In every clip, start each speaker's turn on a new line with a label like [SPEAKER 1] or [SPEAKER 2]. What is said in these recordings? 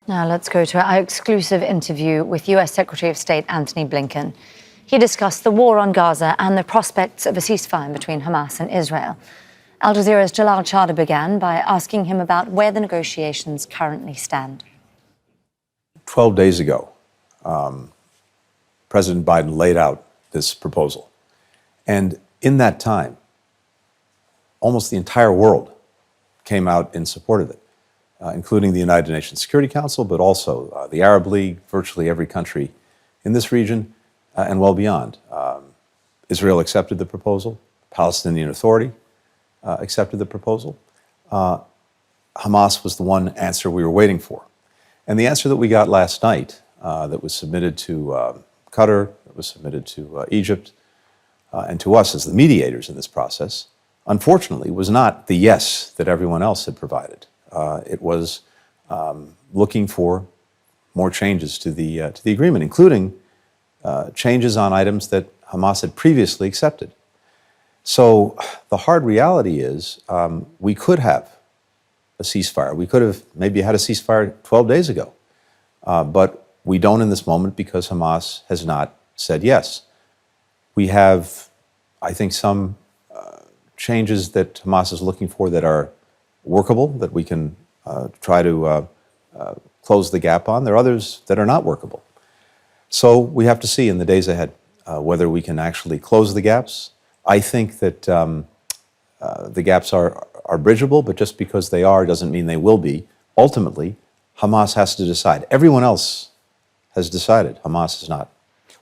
[SPEAKER 1] Now let's go to our exclusive interview with US Secretary of State Antony Blinken. He discussed the war on Gaza and the prospects of a ceasefire between Hamas and Israel. Al Jazeera's Jalal Chada began by asking him about where the negotiations currently stand.
[SPEAKER 2] 12 days ago, President Biden laid out this proposal. And in that time, almost the entire world came out in support of it, including the United Nations Security Council, but also the Arab League, virtually every country in this region, and well beyond. Israel accepted the proposal. Palestinian Authority accepted the proposal. Hamas was the one answer we were waiting for. And the answer that we got last night that was submitted to Qatar, that was submitted to Egypt, and to us as the mediators in this process, unfortunately, was not the yes that everyone else had provided. It was looking for more changes to the agreement, including changes on items that Hamas had previously accepted. So the hard reality is we could have a ceasefire. We could have maybe had a ceasefire 12 days ago, but we don't in this moment because Hamas has not said yes. We have, I think, some changes that Hamas is looking for that are workable, that we can try to close the gap on. There are others that are not workable. So we have to see in the days ahead whether we can actually close the gaps. I think that the gaps are bridgeable, but just because they are doesn't mean they will be. Ultimately, Hamas has to decide. Everyone else has decided. Hamas is not.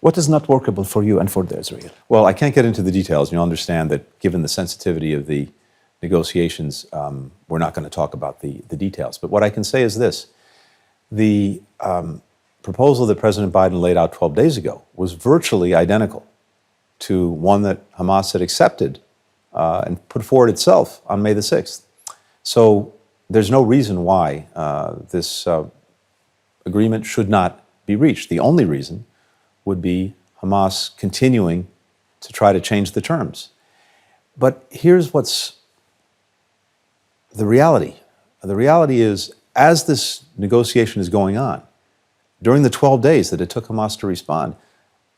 [SPEAKER 3] What is not workable for you and for the Israel?
[SPEAKER 2] Well, I can't get into the details. You'll understand that given the sensitivity of the negotiations, we're not going to talk about the details. But what I can say is this. The proposal that President Biden laid out 12 days ago was virtually identical to one that Hamas had accepted and put forward itself on May the 6th. So there's no reason why this agreement should not be reached. The only reason would be Hamas continuing to try to change the terms. But here's what's the reality. The reality is, as this negotiation is going on, during the 12 days that it took Hamas to respond,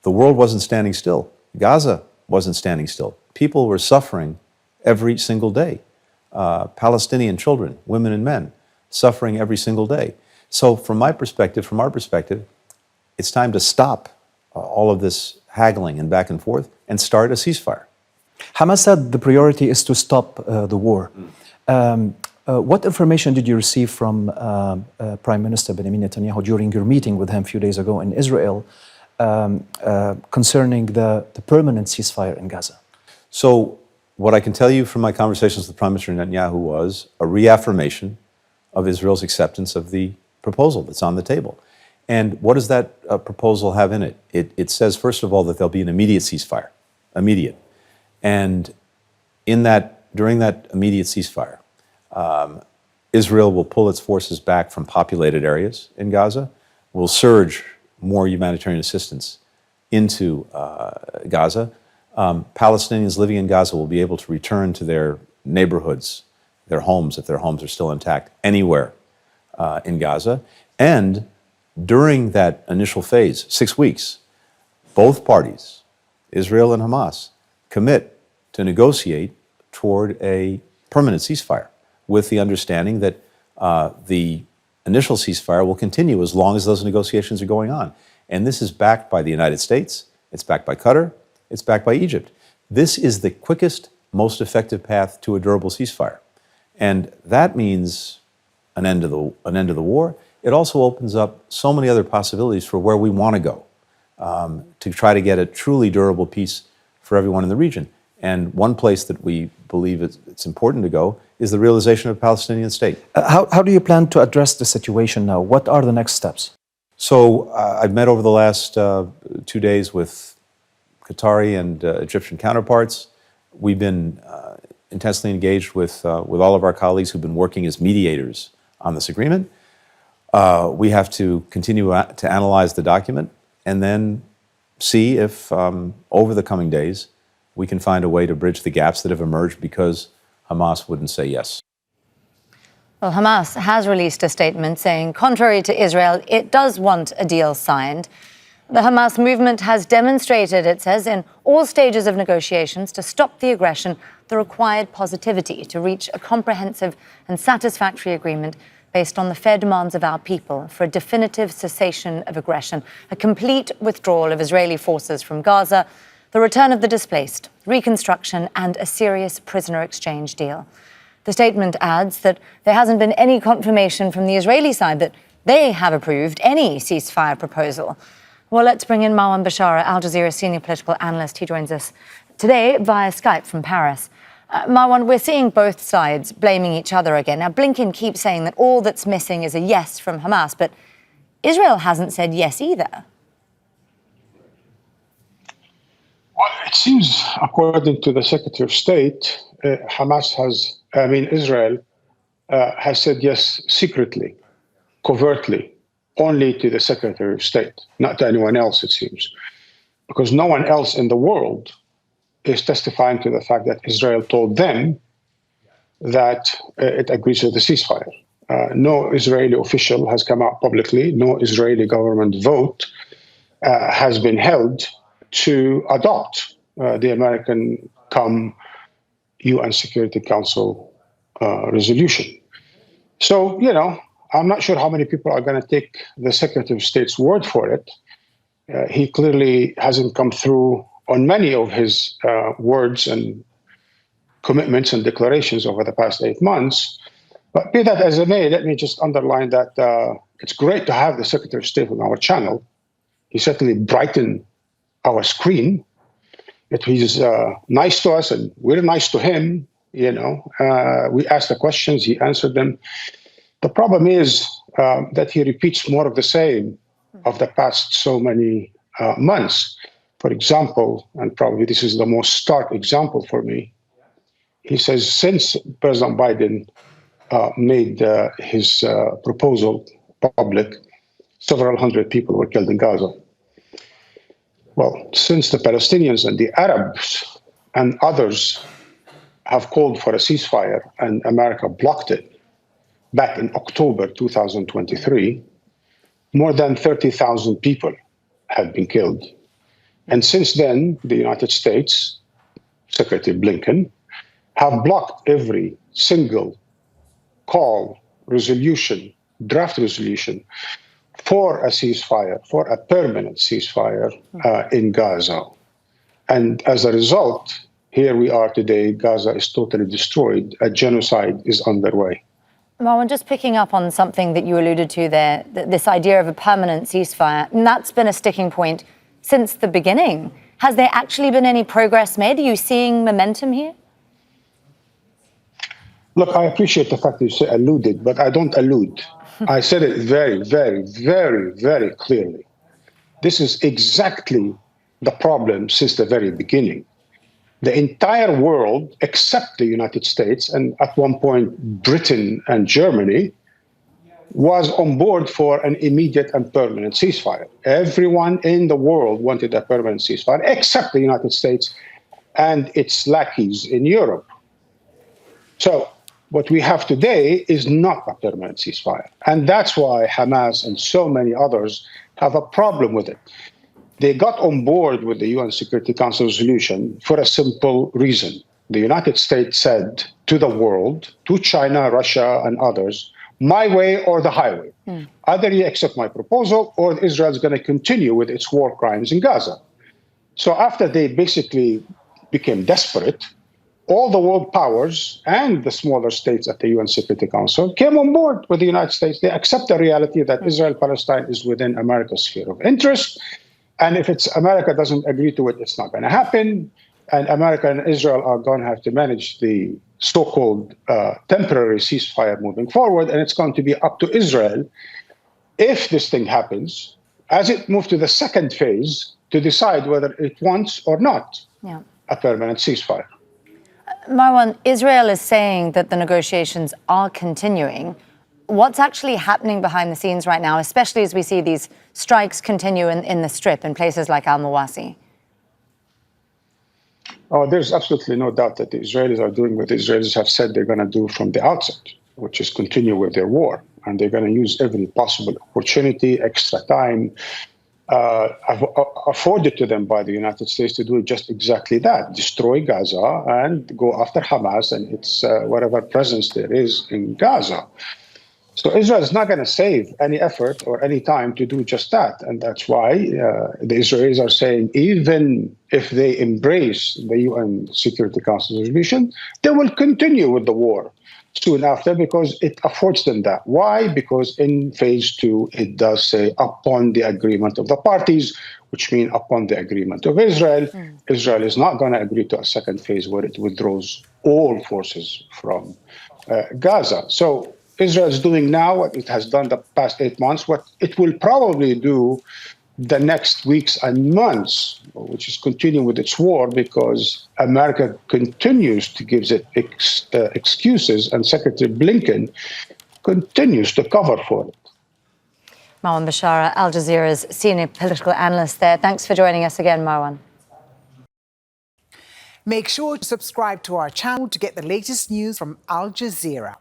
[SPEAKER 2] the world wasn't standing still. Gaza wasn't standing still. People were suffering every single day. Palestinian children, women and men, suffering every single day. So from our perspective, it's time to stop all of this haggling and back and forth and start a ceasefire.
[SPEAKER 3] Hamas said the priority is to stop the war. What information did you receive from Prime Minister Benjamin Netanyahu during your meeting with him a few days ago in Israel concerning the permanent ceasefire in Gaza?
[SPEAKER 2] So what I can tell you from my conversations with Prime Minister Netanyahu was a reaffirmation of Israel's acceptance of the proposal that's on the table. And what does that proposal have in it? It says, first of all, that there'll be an immediate ceasefire, immediate. And during that immediate ceasefire, Israel will pull its forces back from populated areas in Gaza, will surge more humanitarian assistance into Gaza. Palestinians living in Gaza will be able to return to their neighborhoods, their homes, if their homes are still intact, anywhere in Gaza. And during that initial phase, 6 weeks, both parties, Israel and Hamas, commit to negotiate toward a permanent ceasefire with the understanding that the initial ceasefire will continue as long as those negotiations are going on. And this is backed by the United States, it's backed by Qatar, it's backed by Egypt. This is the quickest, most effective path to a durable ceasefire. And that means an end to the war. It also opens up so many other possibilities for where we want to go to try to get a truly durable peace for everyone in the region. And one place that we believe it's important to go is the realization of a Palestinian state.
[SPEAKER 3] How do you plan to address the situation now? What are the next steps?
[SPEAKER 2] So I've met over the last 2 days with Qatari and Egyptian counterparts. We've been intensely engaged with all of our colleagues who've been working as mediators on this agreement. We have to continue to analyze the document and then see if over the coming days we can find a way to bridge the gaps that have emerged because Hamas wouldn't say yes.
[SPEAKER 1] Well, Hamas has released a statement saying, contrary to Israel, it does want a deal signed. The Hamas movement has demonstrated, it says, in all stages of negotiations to stop the aggression, the required positivity to reach a comprehensive and satisfactory agreement based on the fair demands of our people for a definitive cessation of aggression, a complete withdrawal of Israeli forces from Gaza, the return of the displaced, reconstruction, and a serious prisoner exchange deal. The statement adds that there hasn't been any confirmation from the Israeli side that they have approved any ceasefire proposal. Well, let's bring in Marwan Bishara, Al Jazeera senior political analyst. He joins us today via Skype from Paris. Marwan, we're seeing both sides blaming each other again. Now, Blinken keeps saying that all that's missing is a yes from Hamas, but Israel hasn't said yes either.
[SPEAKER 4] Well, it seems, according to the Secretary of State, Israel has said yes secretly, covertly, only to the Secretary of State, not to anyone else, it seems. Because no one else in the world is testifying to the fact that Israel told them that it agrees with the ceasefire. No Israeli official has come out publicly, no Israeli government vote has been held to adopt the American UN Security Council resolution. So, I'm not sure how many people are going to take the Secretary of State's word for it. He clearly hasn't come through on many of his words and commitments and declarations over the past 8 months. But be that as it may, let me just underline that it's great to have the Secretary of State on our channel. He certainly brightened our screen. He's nice to us, and we're nice to him. We asked the questions, he answered them. The problem is that he repeats more of the same of the past so many months. For example, and probably this is the most stark example for me, he says since President Biden made his proposal public, several hundred people were killed in Gaza. Well, since the Palestinians and the Arabs and others have called for a ceasefire and America blocked it back in October 2023, more than 30,000 people have been killed. And since then, the United States, Secretary Blinken, have blocked every single call, resolution, draft resolution for a ceasefire, for a permanent ceasefire in Gaza. And as a result, here we are today, Gaza is totally destroyed, a genocide is underway.
[SPEAKER 1] Marwan, just picking up on something that you alluded to there, this idea of a permanent ceasefire, and that's been a sticking point since the beginning. Has there actually been any progress made? Are you seeing momentum here?
[SPEAKER 4] Look, I appreciate the fact that you say alluded, but I don't allude. I said it very, very, very, very clearly. This is exactly the problem since the very beginning. The entire world, except the United States, and at one point Britain and Germany, was on board for an immediate and permanent ceasefire. Everyone in the world wanted a permanent ceasefire, except the United States and its lackeys in Europe. So what we have today is not a permanent ceasefire. And that's why Hamas and so many others have a problem with it. They got on board with the UN Security Council resolution for a simple reason. The United States said to the world, to China, Russia, and others, my way or the highway. Either you accept my proposal or Israel is going to continue with its war crimes in Gaza. So after they basically became desperate, all the world powers and the smaller states at the UN Security Council came on board with the United States. They accept the reality that Israel-Palestine is within America's sphere of interest. And if America doesn't agree to it, it's not going to happen. And America and Israel are going to have to manage the so-called temporary ceasefire moving forward. And it's going to be up to Israel, if this thing happens, as it moves to the second phase, to decide whether it wants or not a permanent ceasefire.
[SPEAKER 1] Marwan, Israel is saying that the negotiations are continuing. What's actually happening behind the scenes right now, especially as we see these strikes continue in the Strip in places like Al-Mawasi?
[SPEAKER 4] Oh, there's absolutely no doubt that the Israelis are doing what the Israelis have said they're going to do from the outset. which is continue with their war. And they're going to use every possible opportunity, extra time, afforded to them by the United States to do just exactly that, destroy Gaza and go after Hamas and its whatever presence there is in Gaza. So Israel is not going to save any effort or any time to do just that. And that's why the Israelis are saying even if they embrace the UN Security Council resolution, they will continue with the war soon after because it affords them that. Why? Because in phase 2, it does say upon the agreement of the parties, which means upon the agreement of Israel. Israel is not going to agree to a second phase where it withdraws all forces from Gaza. So Israel is doing now what it has done the past 8 months, what it will probably do the next weeks and months, which is continuing with its war because America continues to give it excuses and Secretary Blinken continues to cover for it.
[SPEAKER 1] Marwan Bishara, Al Jazeera's senior political analyst there. Thanks for joining us again, Marwan.
[SPEAKER 5] Make sure to subscribe to our channel to get the latest news from Al Jazeera.